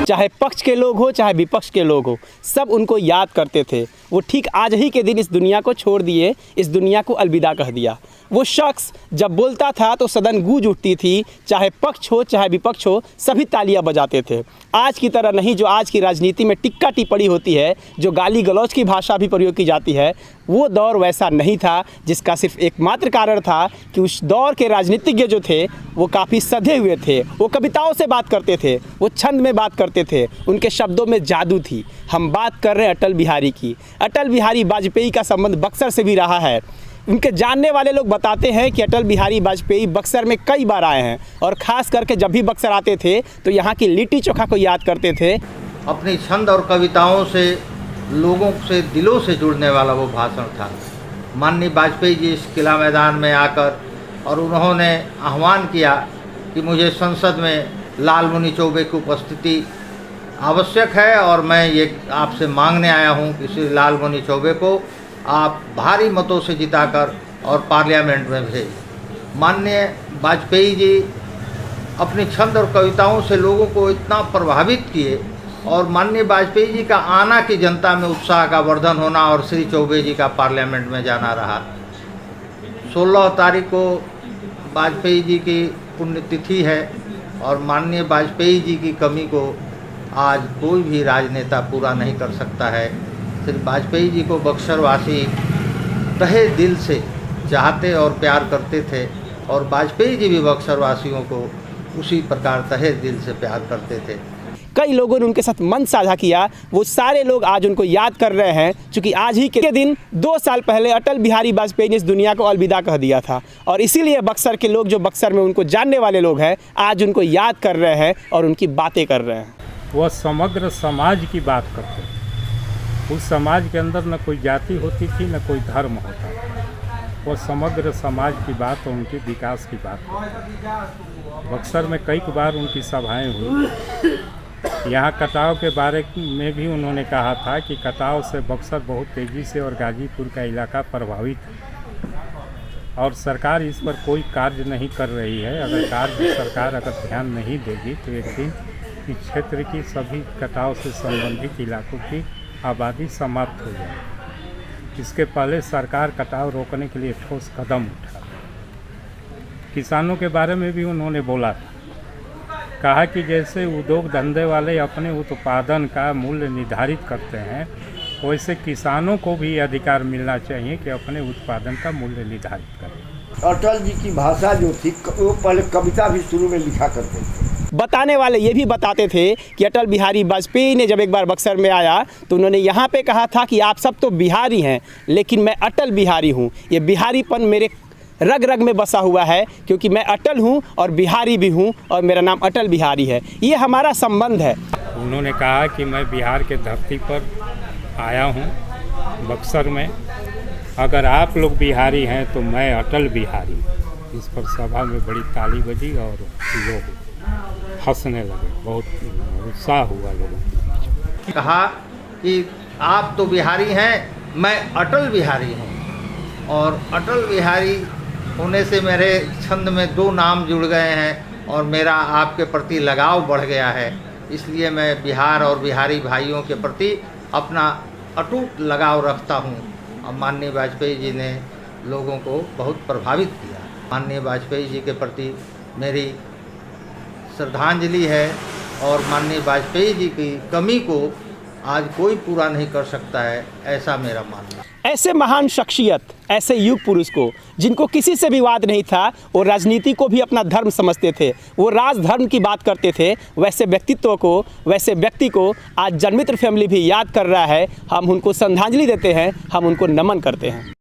चाहे पक्ष के लोग हो चाहे विपक्ष के लोग हो, सब उनको याद करते थे। वो ठीक आज ही के दिन इस दुनिया को छोड़ दिए, इस दुनिया को अलविदा कह दिया। वो शख्स जब बोलता था तो सदन गूंज उठती थी, चाहे पक्ष हो चाहे विपक्ष हो, सभी तालियां बजाते थे। आज की तरह नहीं जो आज की राजनीति में टिक्का टिप्पणी होती है, जो गाली गलौज की भाषा भी प्रयोग की जाती है, वो दौर वैसा नहीं था, जिसका सिर्फ एकमात्र कारण था कि उस दौर के राजनीतिज्ञ जो थे वो काफ़ी सधे हुए थे। वो कविताओं से बात करते थे, वो छंद में बात करते थे, उनके शब्दों में जादू थी। हम बात कर रहे हैं अटल बिहारी की। अटल बिहारी वाजपेयी का संबंध बक्सर से भी रहा है। उनके जानने वाले लोग बताते हैं कि अटल बिहारी वाजपेयी बक्सर में कई बार आए हैं और ख़ास करके जब भी बक्सर आते थे तो यहाँ की लिट्टी चोखा को याद करते थे। अपनी छंद और कविताओं से लोगों से दिलों से जुड़ने वाला वो भाषण था। माननीय वाजपेयी जी इस किला मैदान में आकर और उन्होंने आह्वान किया कि मुझे संसद में लालमुनि चौबे की उपस्थिति आवश्यक है और मैं ये आपसे मांगने आया हूँ कि श्री लालमुनि चौबे को आप भारी मतों से जिताकर और पार्लियामेंट में भेजें। माननीय वाजपेयी जी अपनी छंद और कविताओं से लोगों को इतना प्रभावित किए और माननीय वाजपेयी जी का आना कि जनता में उत्साह का वर्धन होना और श्री चौबे जी का पार्लियामेंट में जाना रहा। 16 तारीख को वाजपेयी जी की पुण्यतिथि है और माननीय वाजपेयी जी की कमी को आज कोई भी राजनेता पूरा नहीं कर सकता है। श्री वाजपेयी जी को बक्सरवासी तहे दिल से चाहते और प्यार करते थे और वाजपेयी जी भी बक्सरवासियों को उसी प्रकार तहे दिल से प्यार करते थे। कई लोगों ने उनके साथ मन साझा किया, वो सारे लोग आज उनको याद कर रहे हैं, क्योंकि आज ही के दिन 2 साल पहले अटल बिहारी वाजपेयी ने इस दुनिया को अलविदा कह दिया था। और इसीलिए बक्सर के लोग, जो बक्सर में उनको जानने वाले लोग हैं, आज उनको याद कर रहे हैं और उनकी बातें कर रहे हैं। वह समग्र समाज की बात करते थे। उस समाज के अंदर न कोई जाति होती थी न कोई धर्म होता था। वह समग्र समाज की बात और उनके विकास की बात होती। बक्सर में कई बार उनकी सभाएं हुई। यहाँ कटाव के बारे में भी उन्होंने कहा था कि कटाव से बक्सर बहुत तेज़ी से और गाजीपुर का इलाका प्रभावित है और सरकार इस पर कोई कार्य नहीं कर रही है। अगर सरकार ध्यान नहीं देगी तो एक दिन इस क्षेत्र की सभी कटाव से संबंधित इलाकों की आबादी समाप्त हो जाएगी। इसके पहले सरकार कटाव रोकने के लिए ठोस कदम उठा। किसानों के बारे में भी उन्होंने बोला था, कहा कि जैसे उद्योग धंधे वाले अपने उत्पादन का मूल्य निर्धारित करते हैं, वैसे किसानों को भी अधिकार मिलना चाहिए कि अपने उत्पादन का मूल्य निर्धारित करें। अटल जी की भाषा जो थी वो पहले कविता भी शुरू में लिखा करते थे। बताने वाले ये भी बताते थे कि अटल बिहारी वाजपेयी ने जब एक बार बक्सर में आया तो उन्होंने यहाँ पे कहा था कि आप सब तो बिहारी हैं, लेकिन मैं अटल बिहारी हूँ। ये बिहारीपन मेरे रग रग में बसा हुआ है, क्योंकि मैं अटल हूँ और बिहारी भी हूँ और मेरा नाम अटल बिहारी है। ये हमारा संबंध है। उन्होंने कहा कि मैं बिहार के धरती पर आया हूँ, बक्सर में। अगर आप लोग बिहारी हैं तो मैं अटल बिहारी। इस पर सभा में बड़ी ताली बजी और लोग हंसने लगे, बहुत उत्साह हुआ लोगों को। कहा कि आप तो बिहारी हैं, मैं अटल बिहारी हूँ और अटल बिहारी होने से मेरे छंद में 2 नाम जुड़ गए हैं और मेरा आपके प्रति लगाव बढ़ गया है। इसलिए मैं बिहार और बिहारी भाइयों के प्रति अपना अटूट लगाव रखता हूँ। और माननीय वाजपेयी जी ने लोगों को बहुत प्रभावित किया। माननीय वाजपेयी जी के प्रति मेरी श्रद्धांजलि है और माननीय वाजपेयी जी की कमी को आज कोई पूरा नहीं कर सकता है, ऐसा मेरा मानना है। ऐसे महान शख्सियत, ऐसे युग पुरुष को जिनको किसी से विवाद नहीं था, वो राजनीति को भी अपना धर्म समझते थे, वो राजधर्म की बात करते थे, वैसे व्यक्तित्व को, वैसे व्यक्ति को आज जनमित्र फैमिली भी याद कर रहा है। हम उनको श्रद्धांजलि देते हैं, हम उनको नमन करते हैं।